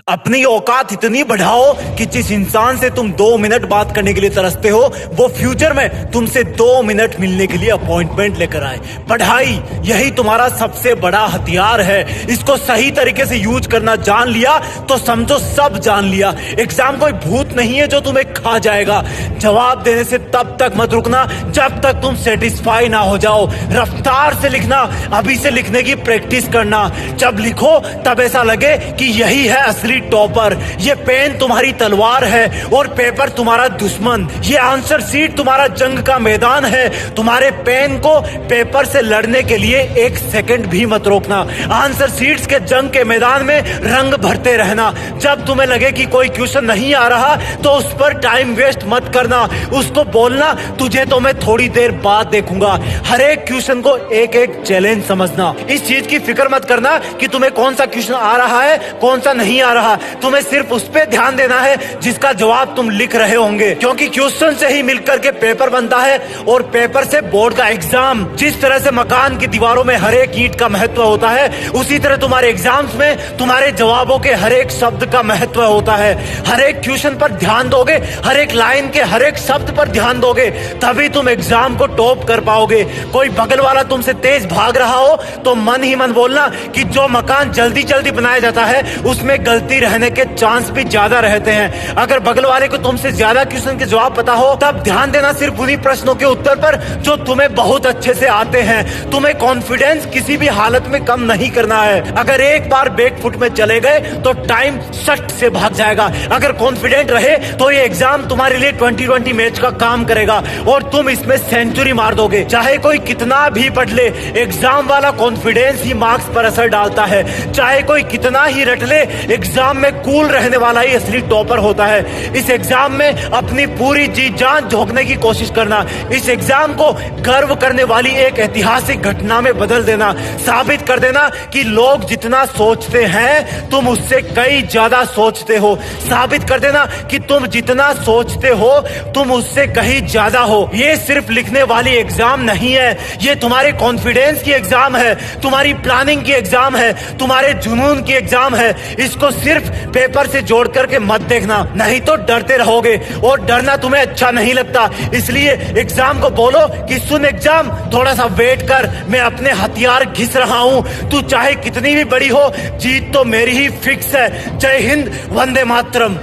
अपनी औकात इतनी बढ़ाओ कि जिस इंसान से तुम 2 मिनट बात करने के लिए तरसते हो वो फ्यूचर में तुमसे 2 मिनट मिलने के लिए अपॉइंटमेंट लेकर आए। पढ़ाई यही तुम्हारा सबसे बड़ा हथियार है। इसको सही तरीके से यूज करना जान लिया तो समझो सब जान लिया। एग्जाम कोई भूत नहीं है जो तुम्हें खा जाएगा। जवाब देने से तब तक मत रुकना जब तक तुम सेटिस्फाई ना हो जाओ। रफ्तार से लिखना, अभी से लिखने की प्रैक्टिस करना। जब लिखो तब ऐसा लगे कि यही है असली टॉपर। ये पेन तुम्हारी तलवार है और पेपर तुम्हारा दुश्मन। ये आंसर शीट तुम्हारा जंग का मैदान है। तुम्हारे पेन को पेपर से लड़ने के लिए 1 सेकंड भी मत रोकना। आंसर शीट्स के जंग के मैदान में रंग भरते रहना। जब तुम्हें लगे कि कोई क्वेश्चन नहीं आ रहा तो उस पर टाइम वेस्ट मत करना। उसको बोलना तुझे तो मैं थोड़ी देर बाद देखूंगा। हर एक क्वेश्चन को एक एक चैलेंज समझना। इस चीज की फिक्र मत करना कि तुम्हें कौन सा क्वेश्चन आ रहा है कौन सा नहीं आ रहा। तुम्हें सिर्फ उस पे ध्यान देना है जिसका जवाब तुम लिख रहे होंगे, क्योंकि क्वेश्चन से ही मिलकर के पेपर बनता है और पेपर से बोर्ड का एग्जाम। जिस तरह से मकान की दीवारों में हर एक ईंट का महत्व होता है उसी तरह तुम्हारे एग्जाम्स में तुम्हारे जवाबों के हर एक शब्द का महत्व होता है। हर एक क्वेश्चन पर ध्यान दोगे, हर एक लाइन के हर एक शब्द पर ध्यान दोगे, तभी तुम एग्जाम को टॉप कर पाओगे। कोई बगल वाला तुमसे तेज भाग रहा हो तो मन ही मन बोलना कि जो मकान जल्दी जल्दी बनाया जाता है उसमें गलती रहने के चांस भी ज्यादा रहते हैं। अगर बगल वाले को तुमसे ज्यादा क्वेश्चन के जवाब पता हो तब ध्यान देना सिर्फ उन्हीं प्रश्नों के उत्तर पर जो तुम्हें बहुत अच्छे से आते हैं। तुम्हें कॉन्फिडेंस किसी भी हालत में कम नहीं करना है। अगर एक बार बैक फुट में चले गए तो टाइम सट से भाग जाएगा। अगर कॉन्फिडेंट रहे तो ये एग्जाम तुम्हारे लिए 2020 मैच का काम करेगा और तुम इसमें सेंचुरी मार दोगे। चाहे कोई कितना भी पढ़ ले, एग्जाम वाला कॉन्फिडेंस ही मार्क्स पर असर डालता है। चाहे कोई कितना ही रट ले, एग्जाम में कूल रहने वाला ही असली टॉपर होता है। इस एग्जाम में अपनी पूरी जी जान झोंकने की कोशिश करना। इस एग्जाम को गर्व करने वाली एक ऐतिहासिक घटना में बदल देना। साबित कर देना कि लोग जितना सोचते हैं तुम उससे कई ज्यादा सोचते हो। साबित कर देना कि तुम जितना सोचते हो तुम उससे कहीं ज्यादा हो। ये सिर्फ लिखने वाली एग्जाम नहीं है, ये तुम्हारे कॉन्फिडेंस की एग्जाम है, तुम्हारी प्लानिंग की एग्जाम है, तुम्हारे जुनून की एग्जाम है। इसको सिर्फ पेपर से जोड़ करके मत देखना, नहीं तो डरते रहोगे और डरना तुम्हें अच्छा नहीं लगता। इसलिए एग्जाम को बोलो कि सुन एग्जाम, थोड़ा सा वेट कर, मैं अपने हथियार घिस रहा हूं। तू चाहे कितनी भी बड़ी हो, जीत तो मेरी ही फिक्स है। जय हिंद, वंदे मातरम।